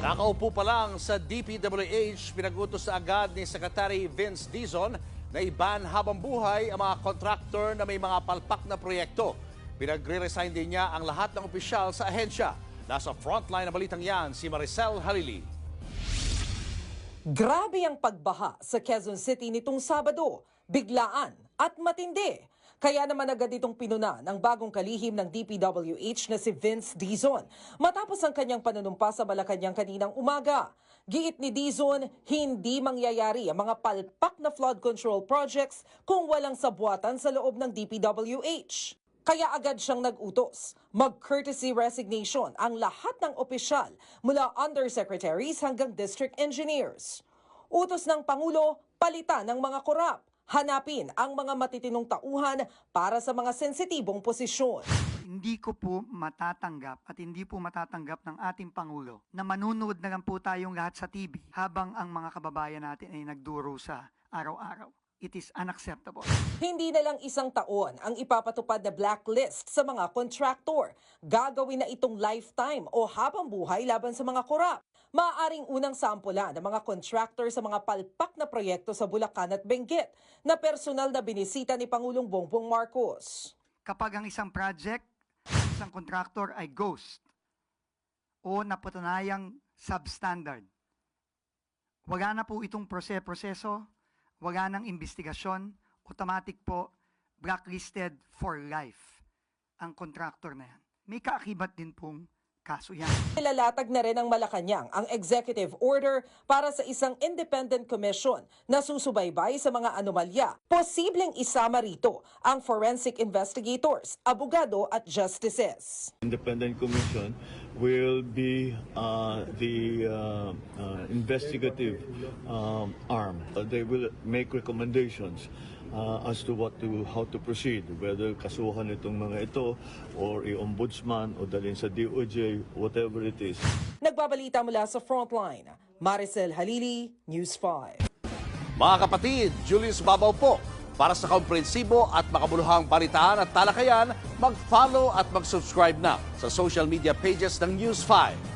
Nakaupo pa lang sa DPWH, pinagutos na agad ni Secretary Vince Dizon na iban habang buhay ang mga contractor na may mga palpak na proyekto. Pinagre-resign din niya ang lahat ng opisyal sa ahensya. Nasa frontline na balitang yan si Maricel Halili. Grabe ang pagbaha sa Quezon City nitong Sabado, biglaan at matindi. Kaya naman agad itong pinuna ng bagong kalihim ng DPWH na si Vince Dizon matapos ang kanyang panunumpa sa Malacanang kaninang umaga. Giit ni Dizon, hindi mangyayari ang mga palpak na flood control projects kung walang sabuatan sa loob ng DPWH. Kaya agad siyang nag-utos. Mag-courtesy resignation ang lahat ng opisyal mula undersecretaries hanggang district engineers. Utos ng Pangulo, palitan ng mga korap. Hanapin ang mga matitinong tauhan para sa mga sensitibong posisyon. Hindi ko po matatanggap at hindi po matatanggap ng ating Pangulo na manunood na lang po tayong lahat sa TV habang ang mga kababayan natin ay nagdurusa araw-araw. It is unacceptable. Hindi na lang isang taon ang ipapatupad na blacklist sa mga kontraktor. Gagawin na itong lifetime o habang buhay laban sa mga korap. Maaaring unang sampulan ng mga contractor sa mga palpak na proyekto sa Bulacan at Benguet na personal na binisita ni Pangulong Bongbong Marcos. Kapag ang isang project, isang contractor ay ghost o napatunayang substandard, wala na po itong proseso, wala nang investigasyon, automatic po blacklisted for life ang contractor na yan. May kaakibat din pong kaso yan. Nilalatag na rin ng Malacanang ang executive order para sa isang independent commission na susubaybay sa mga anomalya. Posibleng isama rito ang forensic investigators, abogado at justices. Independent commission will be the investigative arm. They will make recommendations as to how to proceed, whether kasuhan itong mga ito or i-ombudsman o dalhin sa DOJ, whatever it is. Nagbabalita mula sa Frontline, Maricel Halili, News 5. Mga kapatid, Julius Babaw po. Para sa komprehensibo at makabuluhang balitaan at talakayan, mag-follow at mag-subscribe na sa social media pages ng News 5.